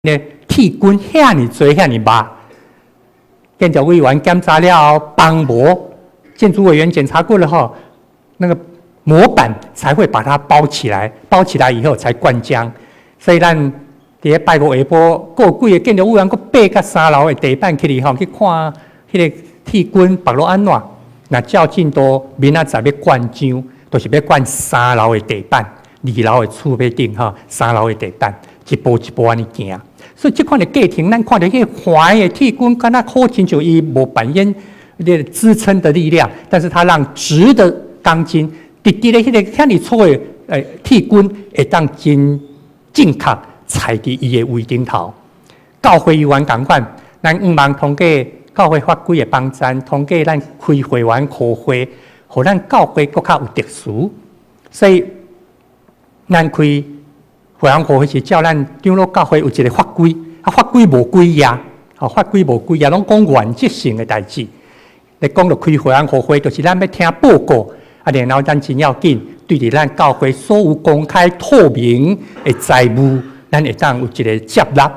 呢，铁棍遐尼多遐尼麻，建筑委员检查了后，帮模建筑委员检查过了后，那个模板才会把它包起来，包起来以后才灌浆。所以咱伫拜五下晡，还有几个建筑委员佫爬到3楼的地板去里吼，去看迄个铁棍绑落安怎。那照进度明仔载要灌浆，就是要灌3楼的地板，2楼的厝要顶吼，3楼的地板，一步一步安尼行。所以这款的过程，咱看到迄滑的铁棍，敢若好亲像伊无扮演支撑的力量，但是它让直的钢筋直直的迄个遐尼粗的铁棍，会当真正确踩伫伊的位顶头。教会有缘共款，咱毋茫通过教会法规的帮衬，通过咱开会员课会，互咱教会更较有特殊。所以咱开会员课会是照咱长老教会有一个法规，法规无规呀，法规无规呀，拢讲原则性的代志。你讲到开会员课会，就是咱要听报告，然后咱真要紧，对伫咱教会所有公开透明的财务，咱会当有一个接纳。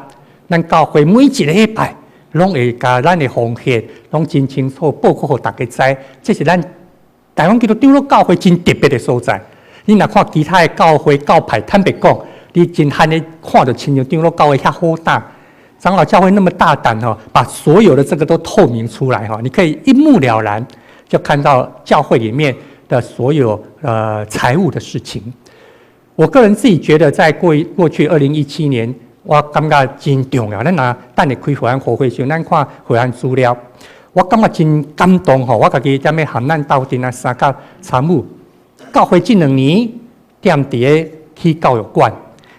咱教会每一个礼拜，拢会甲咱的奉献，拢真清楚报告，互大家知。这是咱台湾基督长老教会真特别的所在。你若看其他的教会教派，坦白讲，你真罕的看到亲像长老教会遐好大。长老教会那么大胆哈，把所有的这个都透明出来哈，你可以一目了然就看到教会里面的所有财务的事情。我个人自己觉得，在过去2017年，我感觉真重要。咱若等下开会员课会时，咱看会员资料，我感觉真感动吼。我家己踮咧含咱斗阵啊3甲参务，教会这2年踮伫咧去教育馆。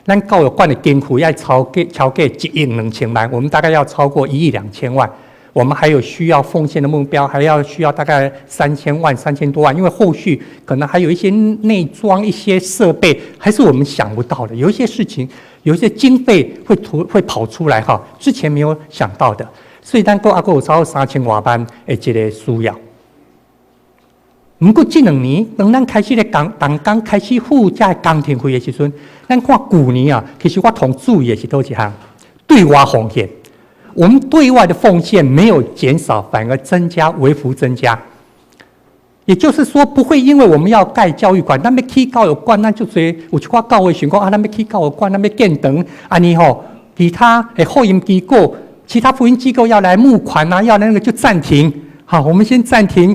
咱教育馆的经费要超过1亿2千万，我们大概要超过1亿2千万。我们还有需要奉献的目标，还要需要大概3000万、3000多万，因为后续可能还有一些内装、一些设备，还是我们想不到的。有一些事情，有一些经费会跑出来哈，之前没有想到的。所以咱还有超过3000多万的这个需要。不过这2年，当咱开始咧动工开始付这工程费的时阵，咱看去年啊，其实我同注意的是倒一项，对外奉献。我们对外的奉献没有减少，反而增加，微幅增加。也就是说，不会因为我们要盖教育馆，咱要起教育馆，咱就有一寡教会想讲啊，咱要起教育馆，咱要建堂，安尼吼，其他的福音机构、其他福音机构要来募款啊，要那个就暂停。好，我们先暂停。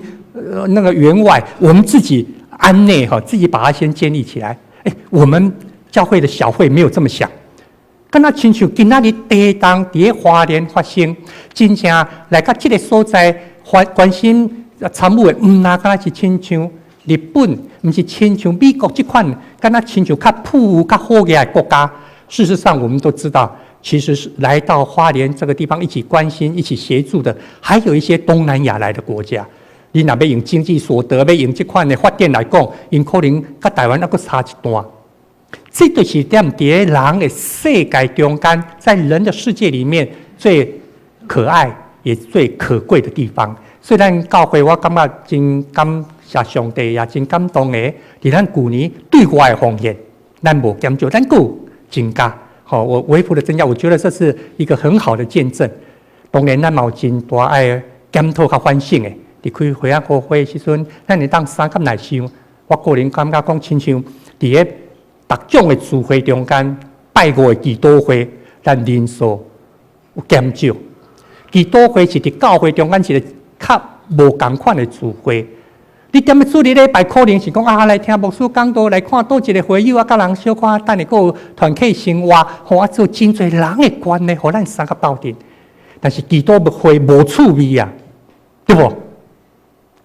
那个员外，我们自己安内哈，自己把它先建立起来。我们教会的小会没有这么想，跟他亲像今仔日地动伫花莲发生，真正来到这个所在关心参务的，唔那敢若是亲像日本，唔是亲像美国这款，敢若亲像较富较好嘅国家。事实上，我们都知道，其实是来到花莲这个地方一起关心、一起协助的，还有一些东南亚来的国家。你若要用经济所得，要用这款的发展来讲，因可能甲台湾还佫差一段。这就是踮伫人的世界中间，在人的世界里面最可爱也最可贵的地方。所以咱教会，我感觉真感谢上帝，也真感动的。伫咱去年对外的奉献，咱无减少，咱佫增加。好，我微幅的增加，我觉得这是一个很好的见证。当然，咱嘛有真大爱检讨甲反省的。伫开会员课会的时阵，咱会当3甲来想。我个人感觉讲，亲像伫咧各种的聚会中间，拜五的祈祷会，咱人数有减少。祈祷会是伫教会中间一个较无共款的聚会。你踮咧主日礼拜可能是讲啊，来听牧师讲道，来看倒一个会友啊，甲人小可等下有团契生活，互做真侪人的关系，互咱3甲斗阵。但是祈祷会无趣味啊，对不？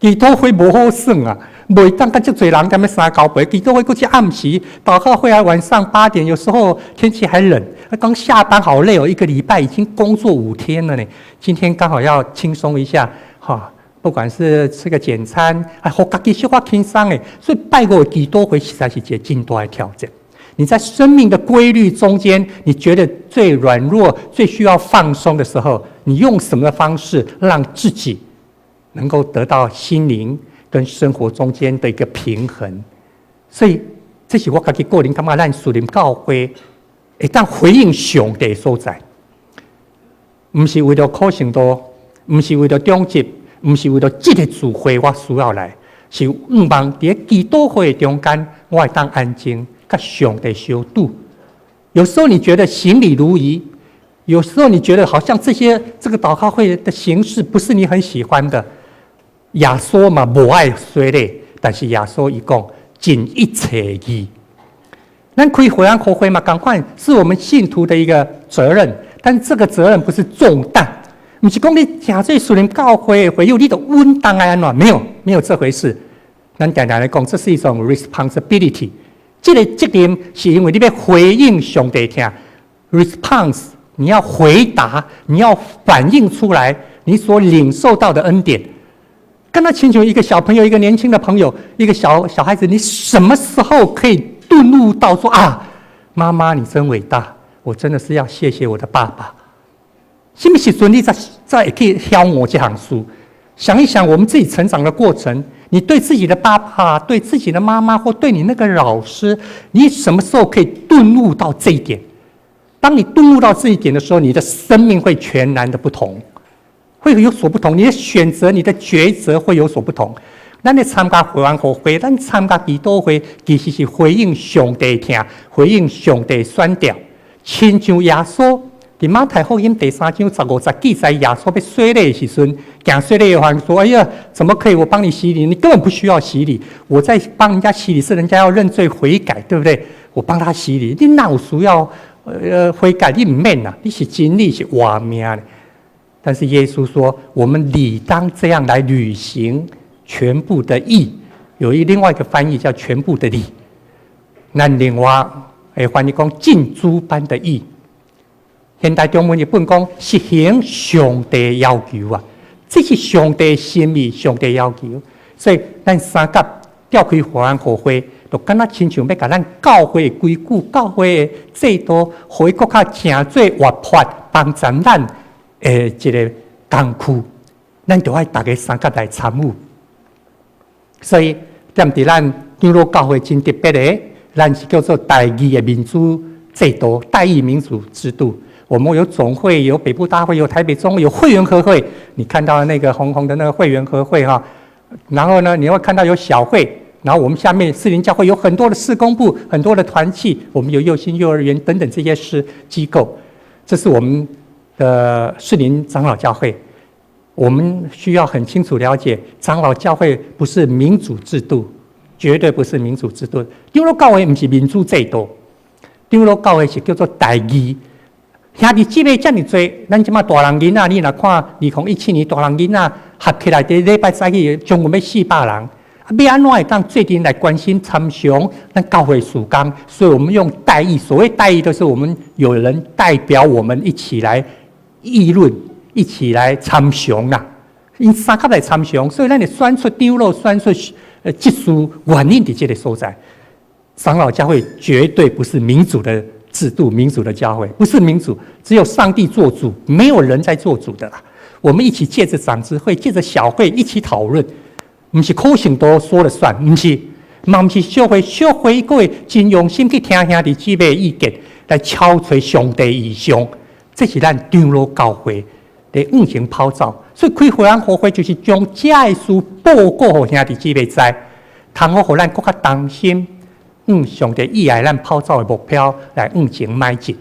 祈祷会无好耍啊，袂当甲遮侪人踮咧3交陪。祈祷会过去暗时，祷告会晚上8点，有时候天气还冷。刚下班好累哦，一个礼拜已经工作5天了呢。今天刚好要轻松一下，哈，不管是吃个简餐，互家己小可轻松诶。所以拜五的祈祷会实在是一个真大的挑战。你在生命的规律中间，你觉得最软弱、最需要放松的时候，你用什么方式让自己能够得到心灵跟生活中间的一个平衡？所以这是我自己个人感觉，咱属灵教会会当回应上帝所在。不是为了考成多，不是为了中级，不是为了这个聚会我需要来，是望在基督会中间，我会当安静，跟上帝相处。有时候你觉得行礼如仪，有时候你觉得好像这个祷告会的形式不是你很喜欢的。耶稣嘛不爱说嘞，但是耶稣一讲尽一切义。咱开会安开会嘛，赶快是我们信徒的一个责任，但这个责任不是重担，不是讲你真做属灵教会会有你的稳当安怎，没有这回事。咱简单来讲，这是一种 responsibility。这个责任是因为你要回应上帝听 ，response 你要回答，你要反映出来你所领受到的恩典。跟他请求一个小朋友，一个年轻的朋友，一个小孩子，你什么时候可以顿悟到说啊，妈妈你真伟大，我真的是要谢谢我的爸爸。是不是顺利再可以消磨这行书？想一想我们自己成长的过程，你对自己的爸爸、对自己的妈妈，或对你那个老师，你什么时候可以顿悟到这一点？当你顿悟到这一点的时候，你的生命会全然的不同。会有所不同，你的选择、你的抉择会有所不同。咱咧参加会员会，咱参加祈祷会，其实是回应上帝听，回应上帝宣调。亲像耶稣伫马太福音第3章15节记载，耶稣要洗礼的时阵，行洗礼的话说：“哎呀，怎么可以？我帮你洗礼，你根本不需要洗礼。我在帮人家洗礼，是人家要认罪悔改，对不对？我帮他洗礼，你哪有需要悔改？你唔免呐，你是真理是活命的。”但是耶稣说，我们理当这样来履行全部的义。有另外一个翻译叫全部的理。那另外翻译讲尽诸般的义。现代中文一本讲实行上帝要求啊，这是上帝心意、上帝要求。所以咱三甲召开会员会，就敢若亲像要甲咱教会的规矩、教会的制度，互伊更较正做活泼，帮助咱。一个工区，咱就爱大家三甲来参与。所以，踮伫咱长老教会真特别的，咱是叫做代议的民主制度，代议民主制度。我们有总会，有北部大会，有台北中会，有会员合会。你看到那个红红的那个会员合会哈，然后呢，你会看到有小会，然后我们下面士林教会有很多的事工部，很多的团契，我们有幼心幼儿园等等这些机构，这是我们的士林长老教会。我们需要很清楚了解，长老教会不是民主制度，绝对不是民主制度。长老教会不是民主制度，长老教会是叫做代议。兄弟姊妹这么多，咱即马大人囡仔，你若看2017年大人囡仔合起来，第礼拜3日总共要400人。要安怎会当最近来关心参详咱教会事工？所以我们用代议，所谓代议，就是我们有人代表我们一起来议论，一起来参详啦。因三甲来参详，所以咱就选出长老，选出技术原因伫这个所在。长老教会绝对不是民主的制度，民主的教会不是民主，只有上帝做主，没有人在做主的啦。我们一起借着长执会，借着小会一起讨论。不是口性都说了算，不是，嘛不是小会各位真用心去听兄弟姊妹的意见，来敲锤上帝意向，这是咱长老教会的运行跑照。所以开会员会就是将这的事报告给兄弟姊妹知，通好互咱更较当心，上帝意爱咱跑照的目标来运行迈进。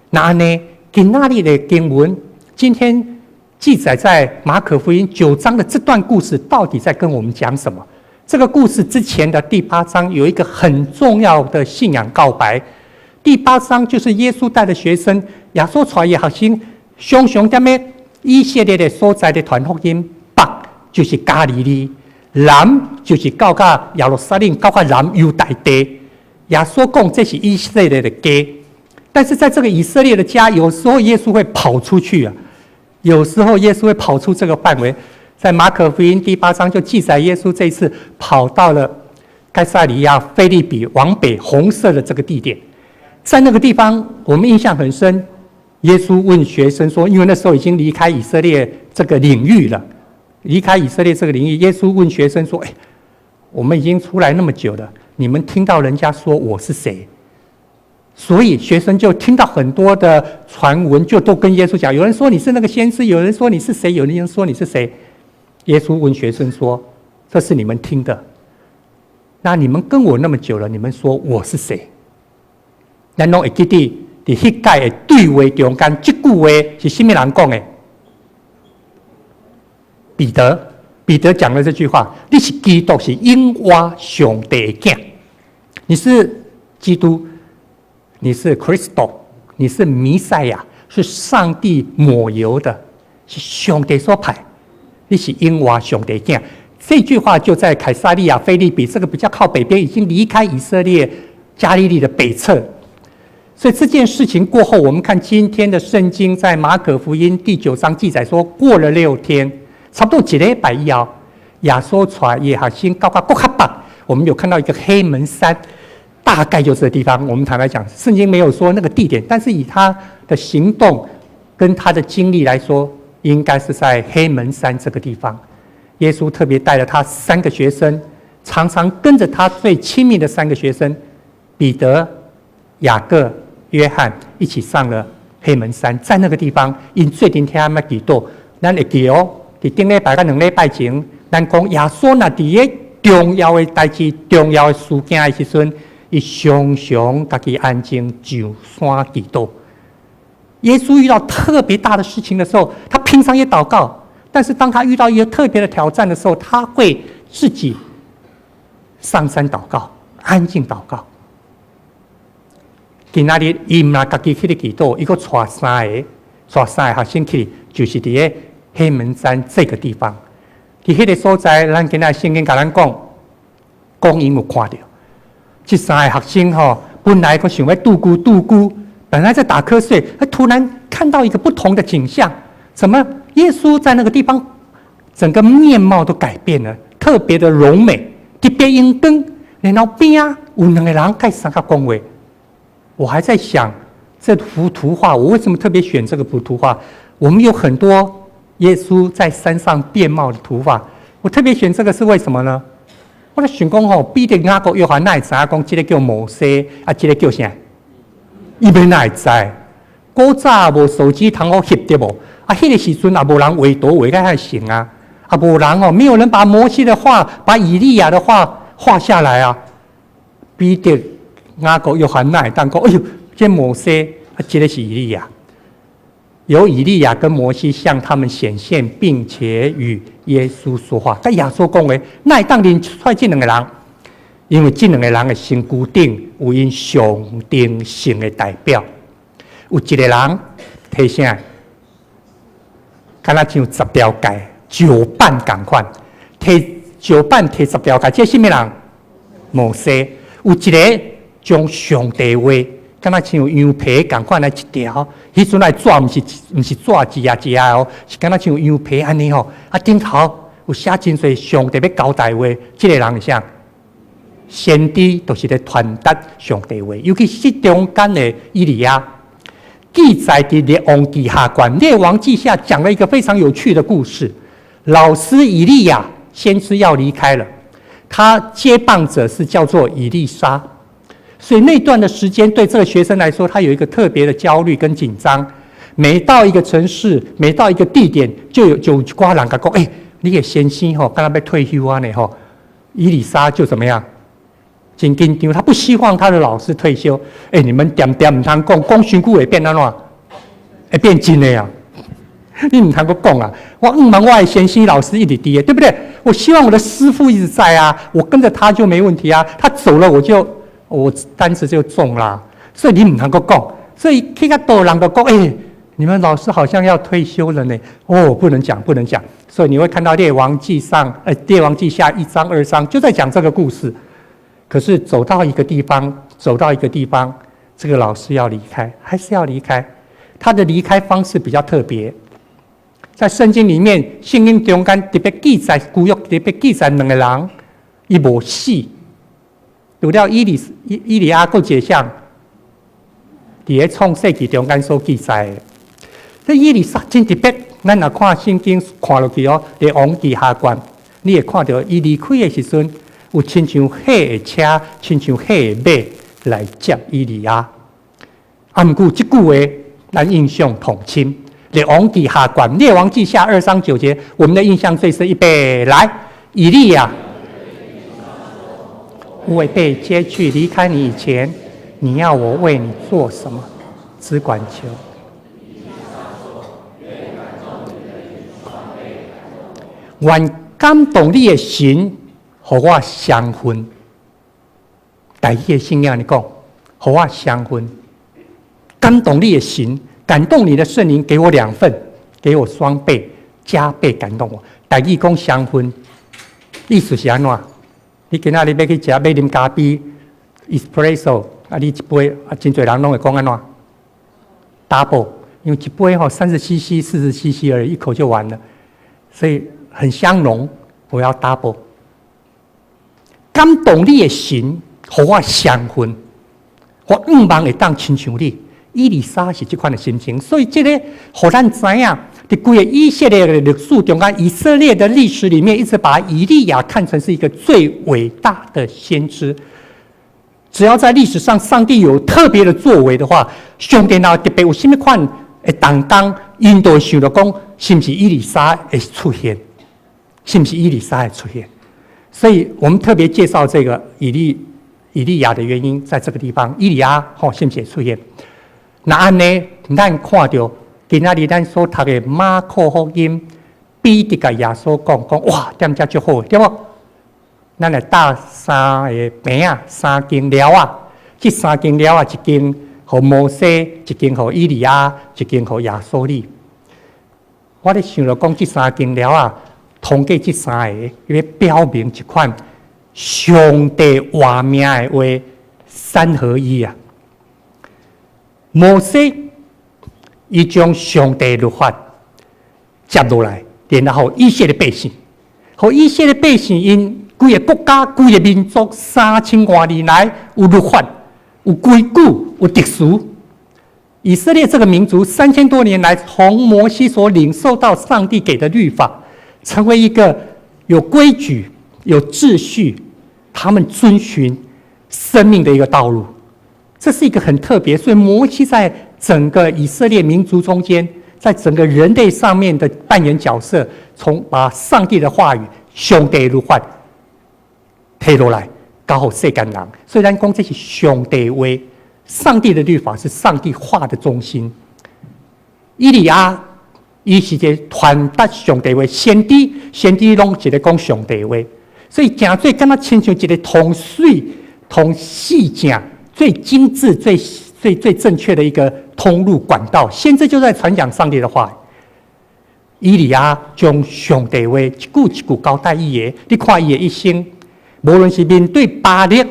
那安尼，今仔日的经文，今天记载在马可福音9章的这段故事，到底在跟我们讲什么？这个故事之前的第8章有一个很重要的信仰告白。第8章就是耶稣带的学生，耶稣带的学生，常常在咩以色列的所在的传福音，北就是加利利，南就是到耶路撒冷，到南犹大地。耶稣讲这是以色列的家，但是在这个以色列的家，有时候耶稣会跑出去啊。有时候耶稣会跑出这个范围，在马可福音第8章就记载，耶稣这一次跑到了该撒利亚腓立比往北红色的这个地点。在那个地方，我们印象很深。耶稣问学生说，因为那时候已经离开以色列这个领域了，离开以色列这个领域，耶稣问学生说：“我们已经出来那么久了，你们听到人家说我是谁？”所以学生就听到很多的传闻，就都跟耶稣讲。有人说你是那个先知，有人说你是谁，有人说你是谁。耶稣问学生说：“这是你们听的，那你们跟我那么久了，你们说我是谁？”咱拢会记得，伫迄届的对话中间，这句话是什么人讲的？彼得讲了这句话：“你是基督，是永活上帝的囝，你是基督。”你是 Christo， 你是弥赛亚，是上帝抹油的，是上帝所派，你是永活上帝的囝。这句话就在凯撒利亚腓立比这个比较靠北边，已经离开以色列加利利的北侧。所以这件事情过后，我们看今天的圣经，在马可福音第9章记载说，过了6天，差不多1礼拜以后，亚索传耶哈新高高国哈巴，我们有看到一个黑门山。大概就是这地方。我们坦白讲，圣经没有说那个地点，但是以他的行动跟他的经历来说，应该是在黑门山这个地方。耶稣特别带了他3个学生，常常跟着他最亲密的3个学生彼得、雅各、约翰一起上了黑门山。在那个地方，因最近听他祈祷，咱会记哦，伫顶礼拜跟2礼拜前，咱讲耶稣那伫个重要的代志、重要的事件的时阵。伊常常家己安静上山祈祷。耶稣遇到特别大的事情的时候，他平常也祷告，但是当他遇到一个特别的挑战的时候，他会自己上山祷告，安静祷告。今仔日伊毋若家己去咧祈祷，伊阁带3个学生去，就是伫个黑门山这个地方。伫迄个所在，咱今仔圣经甲咱讲因有看到。这3个学生本来他想要度孤，本来在打瞌睡，他突然看到一个不同的景象。怎么？耶稣在那个地方，整个面貌都改变了，特别的柔美，特别阳光。然后边有2个人开始讲话。我还在想，这幅图画，我为什么特别选这个幅图画？我们有很多耶稣在山上变貌的图画，我特别选这个是为什么呢？我咧想讲彼得、雅各、约翰哪会知影讲这个叫摩西，这个叫啥？伊要哪会知？古早无手机通好翕对无？迄个时阵也无人画图画甲遐行啊，无人没有人把摩西的画、把以利亚的画画下来啊。彼得、雅各、约翰哪会当讲？哎呦，这摩西这个是以利亚。由以利亚跟摩西向他们显现，并且与耶稣说话。跟耶稣讲话，那当然出来这2个人，因为这2个人的身躯顶有因上帝性的代表。有一个人提啥？敢若像10条街石板同款，提石板提10条街，这是什么人？摩西。有一个将上帝话。敢若像羊皮同款来一条，迄阵来纸毋是纸字哦，是敢若像羊皮安尼吼。顶头有写真侪上帝要交代话，这个人是啥？先知都是咧传达上帝话，尤其是中间的以利亚，记载伫列王记下传。列王记下讲了一个非常有趣的故事。老师以利亚先知要离开了，他接棒者是叫做以利沙。所以那段的时间对这个学生来说，他有一个特别的焦虑跟紧张。每到一个城市，每到一个地点，就有一挂人讲：“你个先生刚刚要退休啊呢以利沙就怎么样？真紧张，他不希望他的老师退休。你们点唔通讲伤久会变安怎？会变真的呀！你唔通讲啊！我望我的先生老师一直低，对不对？我希望我的师父一直在啊，我跟着他就没问题啊。他走了，我单词就中了，所以你唔能够讲，所以去到多人都讲，你们老师好像要退休了呢。不能讲。所以你会看到列王记下1章2章就在讲这个故事。可是走到一个地方，这个老师要离开，还是要离开。他的离开方式比较特别，在圣经里面，圣经中间特别记载，旧约特别记载2个人，伊无死。除了以利亚佫一个像，伫咧创世纪中间所记载的，这以利沙真特别。咱若看圣经看落去列王记下传，你会看到伊离开的时阵，有亲像火的车，亲像火的马来接以利亚。不过这句话咱印象统清。列王记下卷，列王记下2章9节，我们的印象最深。预备来，以利亚，我被接去离开你以前，你要我为你做什么？只管求。愿感动你的心，和我相分。大义的信仰，你讲，和我相分，感动你的心。感动你的圣灵，给我2份，给我双倍、加倍感动我。大义讲相分，意思是安怎？你今仔日要去食，要啉咖啡 espresso， 你一杯真侪人拢会讲安怎 ？double， 因为一杯30cc、40cc 而已，一口就完了，所以很香浓。我要 double， 感动你的心，和我相分，我望会当亲像你。以利沙是这款的心情，所以这个让咱知影，在整个以色列的历史中间，以色列的历史里面，一直把以利亚看成是一个最伟大的先知。只要在历史上上帝有特别的作为的话，上帝哪特别有什么款的担当，因都会想到讲，是不是以利沙会出现？是不是以利沙会出现？所以我们特别介绍这个以利亚的原因，在这个地方，以利亚是不是会出现？那安呢？咱看到今仔日咱所读的马可福音，彼得甲耶稣讲，哇，点遮足好，对不？咱来搭3个饼啊，3间料啊，这3间料啊，一间给摩西，一间给以利亚，一间给耶稣哩。我咧想着讲，这3间料啊，通过这3个，因为表明一款上帝话命的话3合一啊。摩西，伊将上帝律法接落来，然后以色列百姓，和以色列百姓因规个国家、规个民族3000多年来有律法、有规矩、有特殊。以色列这个民族3000多年来，从摩西所领受到上帝给的律法，成为一个有规矩、有秩序，他们遵循生命的一个道路。这是一个很特别，所以摩西在整个以色列民族中间，在整个人类上面的扮演角色，从把上帝的话语、上帝的律法提落来，交给世间人。虽然讲这是上帝话，上帝的律法是上帝话的中心。以利亚，伊是一个传达上帝话先知，先知拢一个讲上帝话，所以真做敢若亲像一个通水、通细正。最精致、最正确的一个通路管道，先知就在传讲上帝的话。以利亚将上帝话一句一句交代伊个，你看伊的一生，无论是面对巴力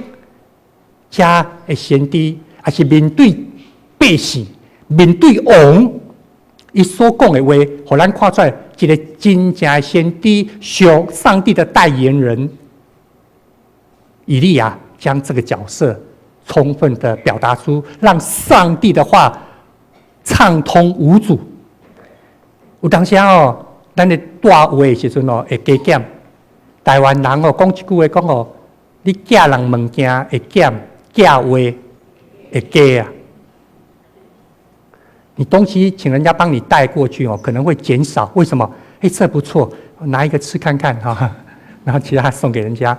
加的先知，还是面对百姓、面对王，伊所讲的话，互咱看出来一个真正的先知，上帝的代言人。以利亚将这个角色充分的表达出，让上帝的话畅通无阻。有当时咱咧带话的时阵会加减。台湾人讲一句话讲你寄人物件会减，寄话会加啊。你东西请人家帮你带过去可能会减少。为什么？这不错，拿一个吃看看然后其他送给人家。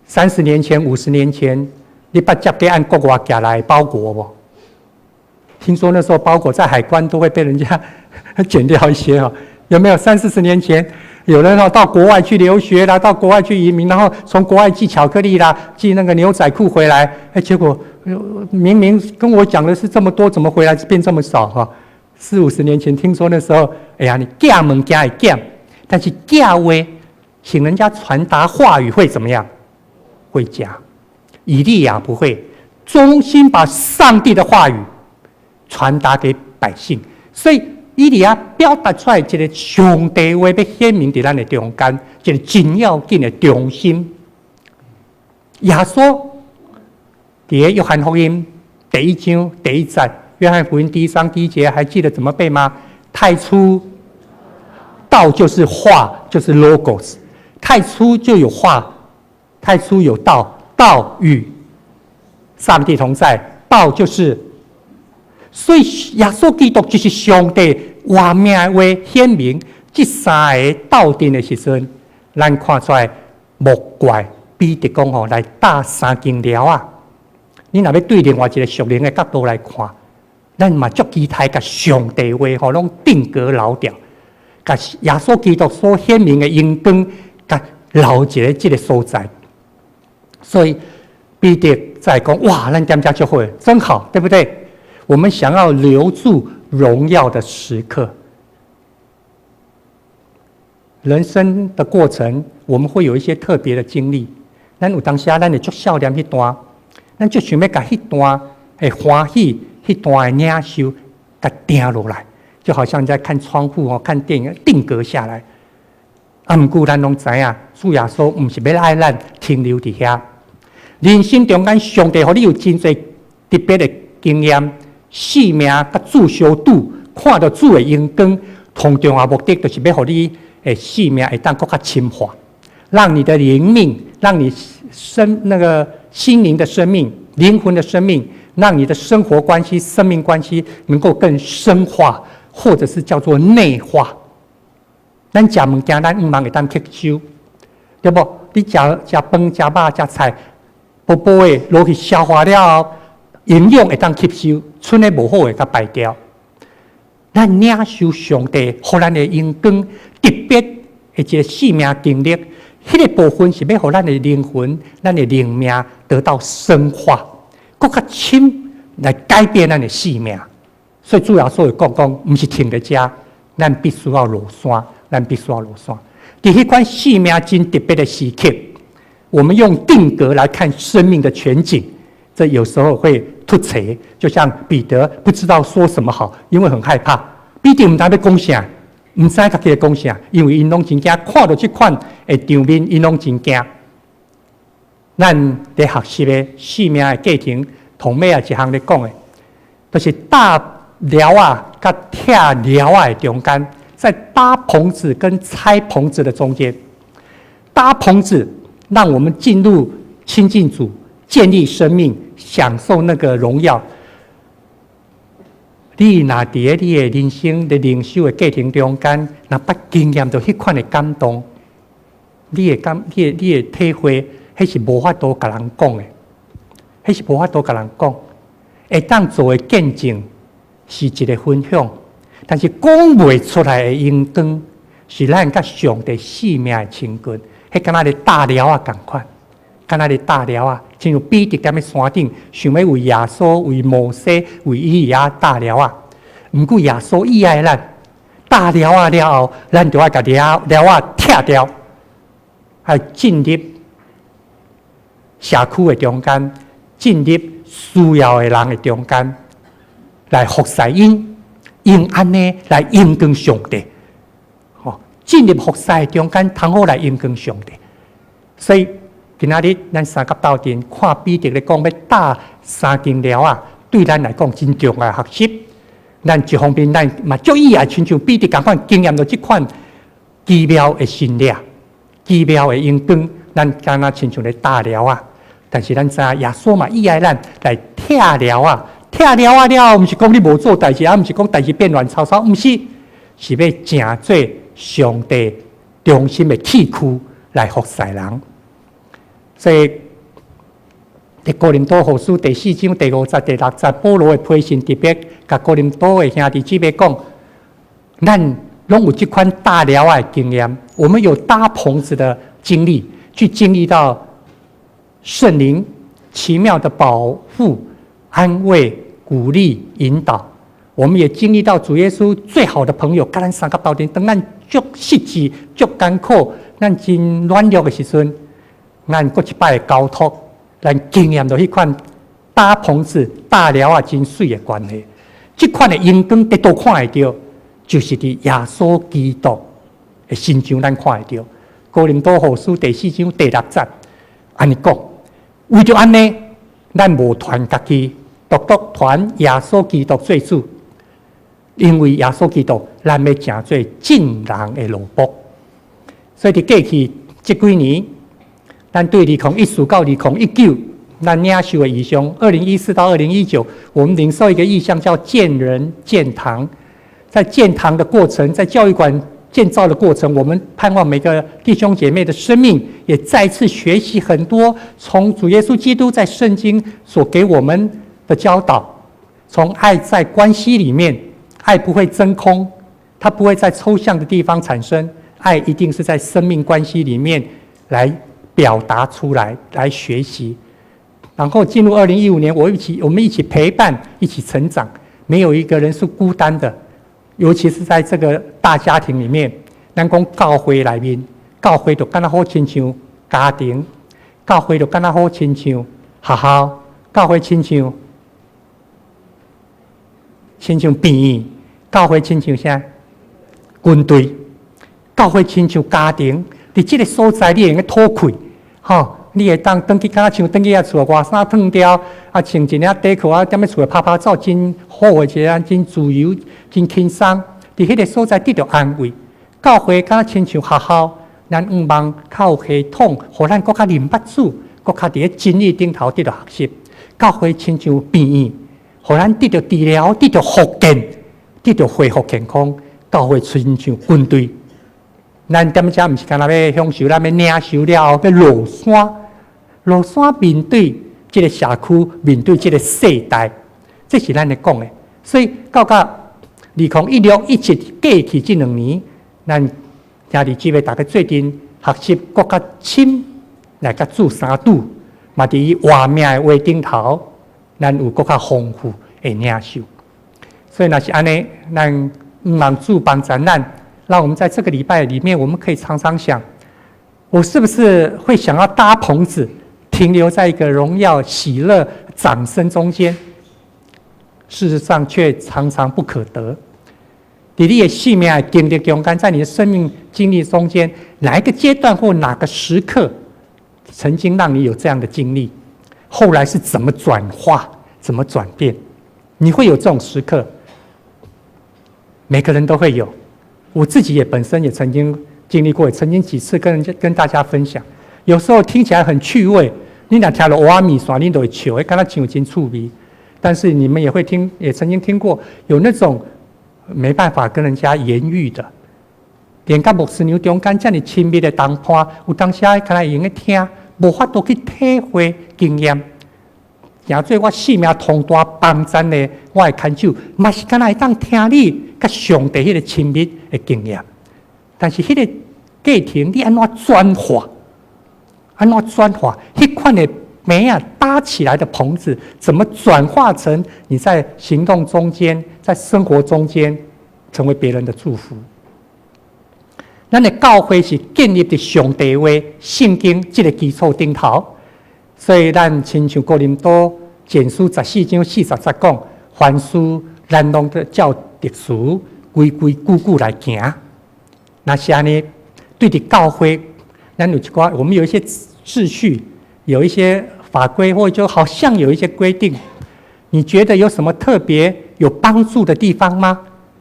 30年前、50年前。你把接给按国外寄来包裹不？听说那时候包裹在海关都会被人家剪掉一些有没有？30-40年前，有人到国外去留学啦，到国外去移民，然后从国外寄巧克力啦，寄那个牛仔裤回来，结果明明跟我讲的是这么多，怎么回来变这么少？40-50年前听说那时候，你寄物件会减，但是寄话请人家传达话语会怎么样？会加。以利亚不会，忠心把上帝的话语传达给百姓，所以以利亚表达出来一个上帝话要显明在咱的中间，一个真要紧的中心。耶稣在约翰福音第1章第1节，约翰福音第1章第1节，还记得怎么背吗？太初道就是话，就是 logos， 太初就有话，太初有道。道与上帝同在，道就是所以耶稣基督就是上帝活命的话显明，这三个斗阵的时阵，咱看出来莫怪彼得讲吼来打三更了啊！你若要对另外一个属灵的角度来看，咱嘛足期待甲上帝话吼拢定格老掉，甲耶稣基督所显明的应当甲留一个这个所在。所以彼得在讲哇，咱点家就会真好，对不对？我们想要留住荣耀的时刻。人生的过程，我们会有一些特别的经历。咱有当时咱会足少年迄段，咱就想要把迄段的欢喜、迄段的领受，给定落来，就好像在看窗户哦，看电影定格下来。啊，毋过咱拢知影，主耶稣毋是要爱咱停留伫遐。人生中间，上帝互你有真侪特别的经验。性命甲主相拄，看到主的荣光，同重要目的就是要互你的性命会当更加深化，让你的灵命，让你心灵的生命、灵魂的生命，让你的生活关系、生命关系能够更深化，或者是叫做内化。咱食物件，咱毋茫会当吸收，对不？你食饭、食肉、食菜，薄薄的落去消化了后。营养会当吸收，剩的无好会甲排掉。咱领受上帝，互咱的荣光，特别的一个生命经历，迄个部分是要互咱的灵魂、咱的灵命得到升华，更较深来改变咱的生命。所以主要所有讲，毋是停在遮，咱必须要落山，咱必须要落山。伫迄款生命真特别的时刻，我们用定格来看生命的全景。这有时候会突贼，就像彼得不知道说什么好，因为很害怕。彼得唔知要讲啥，唔知家己要讲啥，因为因拢真惊，看到这款的场面，因拢真惊。咱在学习的生命的过程，同尾啊一项咧讲的，就是搭寮啊甲拆寮啊的中间，在搭棚子跟拆棚子的中间，搭棚子让我们进入亲近主。建立生命，享受那个荣耀。你若伫你的人生的领袖的过程中间，若捌经验到迄款的感动，你的体会，迄是无法度甲人讲的，迄是无法度甲人讲。会当做的见证是一个分享，但是讲袂出来的荣光，是咱甲上帝生命的亲近。迄敢若咧大寮啊共款，敢若咧大寮啊。进入彼得踮咧山顶，想要为耶稣、为摩西、为以利亚搭了啊。毋过耶稣意爱咱搭了啊了后，咱就要甲了啊拆掉，还进入社区的中间，进入需要的人的中间，来服侍因，用安尼来荣光上帝。进入服侍的中间，通好来荣光上帝。所以。今仔日咱三甲斗阵看彼得咧讲要打三更了啊，对咱来讲真重要学习。咱一方面咱嘛足意爱亲像彼得共款经验到即款奇妙的信念、奇妙的荣光，咱敢若亲像咧打了啊。但是咱知影耶稣嘛意爱咱来拆了啊，拆了啊了，毋是讲你无做代志，啊毋是讲代志变乱糟糟，毋是，是要成做上帝中心的器躯来服侍人。所以，在哥林多后书第4章第5节、第6节，保罗的批信特别甲哥林多的兄弟姊妹讲，咱拢有这款搭寮的经验，我们有搭棚子的经历，去经历到圣灵奇妙的保护、安慰、鼓励、引导。我们也经历到主耶稣最好的朋友，甲咱三甲斗阵，当咱足失志、足艰苦、咱真软弱的时阵。咱过一摆的交托，咱经验到迄款搭棚子、搭寮啊真水的关系。这款的荣光得到看会到，就是伫耶稣基督的身上咱看会到。哥林多后书第4章第6节，安尼讲，为着安尼，咱无传家己，独传耶稣基督做主，因为耶稣基督，咱要成做正人的奴仆。所以伫过去这几年。咱对2014到2019，那领受的意向，2014到2019，我们领受一个意向叫建人建堂。在建堂的过程，在教育馆建造的过程，我们盼望每个弟兄姐妹的生命也再次学习很多从主耶稣基督在圣经所给我们的教导。从爱在关系里面，爱不会真空，它不会在抽象的地方产生，爱一定是在生命关系里面来表达出来，来学习。然后进入2015年，我们一起陪伴，一起成长，没有一个人是孤单的，尤其是在这个大家庭里面，咱讲教会里面，教会就敢若好亲像家庭，教会就敢若好亲像学校，教会亲像病院，教会亲像啥？军队，教会亲像家庭。伫这个所在，你会用脱开，你会当回去，敢若像回去厝外衫脱掉，穿一领短裤踮咧厝拍拍照，真好诶，一个真自由、真轻松。伫迄个所在得到安慰。教会敢若亲像学校，咱毋望靠有系统，互咱更较认捌主，更较伫咧真理顶头得到学习。教会亲像病院。互咱得到治疗，得到复健，得到恢复健康。教会亲像军队，咱踮遮毋是干那要享受，咱要领受了后要落山，落山面对这个社区，面对这个世代，这是咱咧讲的。所以到2016、17过去这2年，咱兄弟姊妹大家最近学习更较深，来甲主相拄，嘛伫伊活命的话顶头。咱有更较丰富的领受，所以那是安尼，咱望主帮助咱，让我们在这个礼拜里面，我们可以常常想，我是不是会想要搭棚子，停留在一个荣耀、喜乐、掌声中间？事实上，却常常不可得。在你的生命经历中间，在你的生命经历中间，哪一个阶段或哪个时刻，曾经让你有这样的经历？后来是怎么转化、怎么转变？你会有这种时刻，每个人都会有。我自己也本身也曾经经历过，也曾经几次跟大家分享。有时候听起来很趣味，你若听了蚵仔米线，你都会笑，会感觉真有真趣味。但是你们也会听，也曾经听过有那种没办法跟人家言语的，连甲牧师娘中间这么亲密的谈判，有当时可能用个听。无法度去体会经验，诚做我生命通大帮助的，我的看守，嘛是敢若会当听你甲上帝迄个亲密的经验。但是迄个过程，你安怎转化？安怎转化？迄款的梅啊搭起来的棚子，怎么转化成你在行动中间，在生活中间，成为别人的祝福？咱的教会是建立伫上帝话、圣经这个基础顶头，所以咱亲像哥林多前书14章40节讲，凡事咱拢照特殊规矩来行。那是安尼，对伫教会，咱有一寡，我们有一些秩序，有一些法规，或者就好像有一些规定，你觉得有什么特别有帮助的地方吗？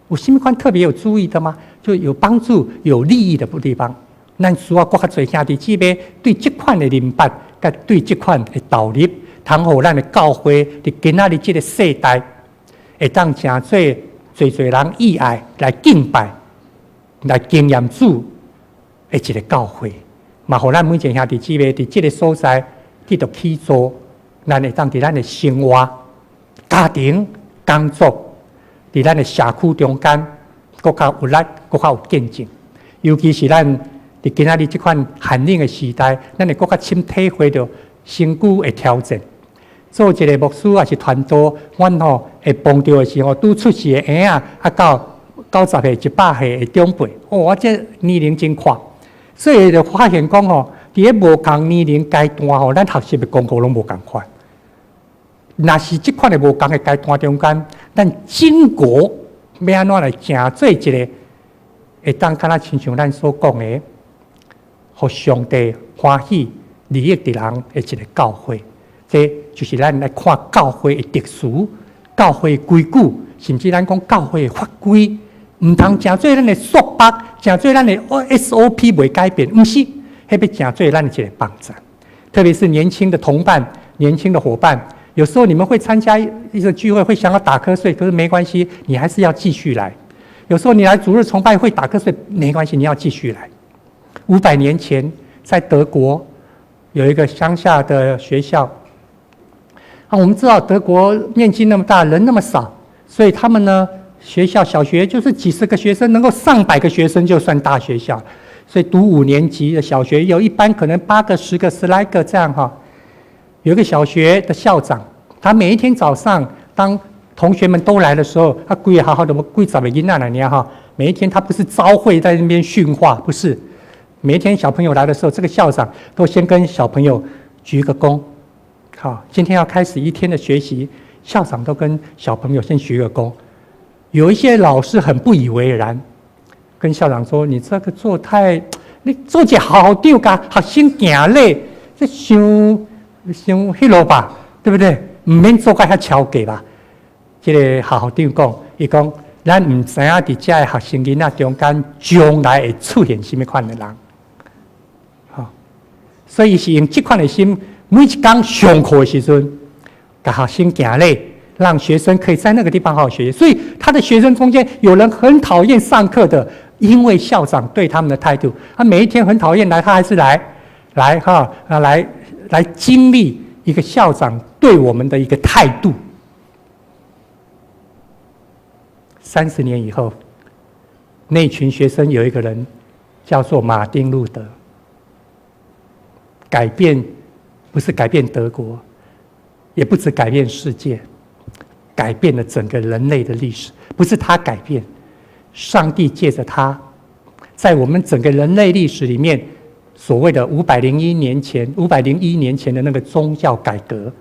有什么款特别有注意的吗？就有帮助、有利益的地方，咱需要更较侪兄弟姊妹对这款的明白，甲对这款的道理，通互咱的教会伫今仔日这个世代，会当诚侪人意爱来敬拜、来经验主的一个教会，嘛，互咱每一个兄弟姊妹伫这个所在继续去做，咱会当伫咱的生活、家庭、工作，伫咱的社区中间。更较有力，更较有见证，尤其是咱伫今仔日这款寒冷的时代，咱会更较深体会到身躯的挑战。做一个牧师也是传道，阮会碰到的时候，拄出世的婴仔到90岁、100岁的长辈，我这年龄真快，所以就发现讲伫咧无同年龄阶段咱学习的功课拢无共款。若是这款的无同的阶段中间，咱经过。要安怎来成做一个会当敢若亲像咱所讲的，互上帝欢喜、利益的人的一个教会，这就是咱来看教会的特殊、教会的规矩，甚至咱讲教会的法规，唔通成做咱的束缚，成做咱的 SOP 未改变，唔是，迄要成做咱的一个帮助。特别是年轻的同伴，年轻的伙伴，有时候你们会参加一个聚会，会想要打瞌睡，可是没关系，你还是要继续来。有时候你来主日崇拜会打瞌睡，没关系，你要继续来。500年前，在德国有一个乡下的学校，我们知道德国面积那么大，人那么少，所以他们呢，学校小学就是几十个学生，能够上百个学生就算大学校。所以读5年级的小学，有一班可能8个、10个、10来个这样哈。有一个小学的校长，他每一天早上，当同学们都来的时候，他故意好好的，规早的囡仔来哈。每一天他不是朝会在那边训话，不是。每一天小朋友来的时候，这个校长都先跟小朋友鞠个躬。好，今天要开始一天的学习，校长都跟小朋友先鞠个躬。有一些老师很不以为然，跟校长说：“你这个做太，你做这好丢噶，学生行累，这伤迄落吧，对不对？唔免做个遐超过吧。”这个校长讲，伊讲，咱唔知影伫遮的学生囡仔中间，将来会出现什么款的人，好，所以是用这款的心，每一天上课的时阵，给学生行累，让学生可以在那个地方好好学习。所以他的学生中间有人很讨厌上课的，因为校长对他们的态度，他每一天很讨厌来，他还是来经历一个校长对我们的一个态度。30年以后，那群学生有一个人叫做马丁路德，改变不是改变德国，也不止改变世界，改变了整个人类的历史。不是他改变，上帝借着他，在我们整个人类历史里面，所谓的501年前的那个宗教改革，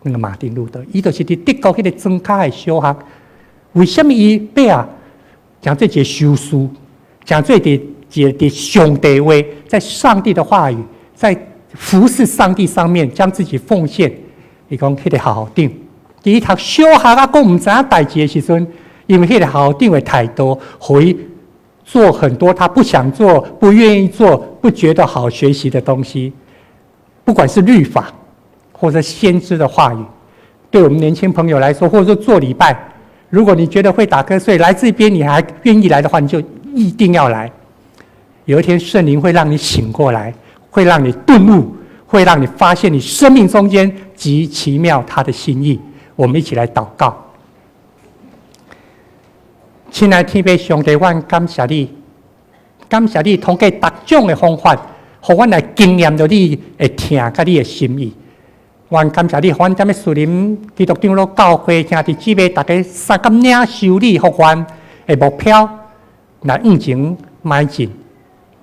那个马丁路德，伊就是伫德国迄个庄卡的小学。为什么伊要讲这些修书，讲这些上帝话，在上帝的话语，在服侍上帝上面，将自己奉献？伊讲迄个校长，伊读小学啊，讲唔知影代志的时阵，因为迄个校长的态度，可以做很多他不想做、不愿意做、不觉得好学习的东西，不管是律法或者先知的话语，对我们年轻朋友来说，或者说做礼拜。如果你觉得会打瞌睡，来这边你还愿意来的话，你就一定要来。有一天圣灵会让你醒过来，会让你顿悟，会让你发现你生命中间极奇妙他的心意。我们一起来祷告。亲爱的天父上帝，我感谢你，感谢你通过各种的方法，让我来经验到你的听甲你的心意。我感谢你，阮踮咧树林基督长老教会兄弟姊妹，大家三甘领受你福愿的目标来往前迈进。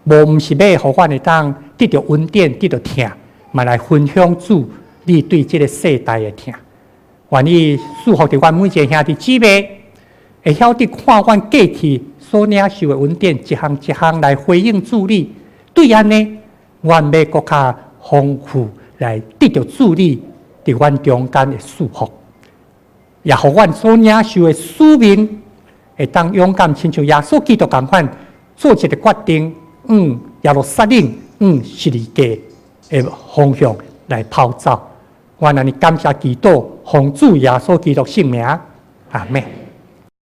毋是要互阮会当得到稳定、得到听，嘛来分享主你对这个世代的听。愿你祝福着阮每一个兄弟姊妹，会晓得看阮过去所领受的稳定，一项一项来回应主你。对安尼，阮要更较丰富。来得到主你伫阮中间的祝福，也互阮所领受的使命，会当勇敢亲像耶稣基督同款，做一个决定，耶路撒冷，十字架的方向来跑走。我让你感谢基督，奉主耶稣基督圣名，阿门。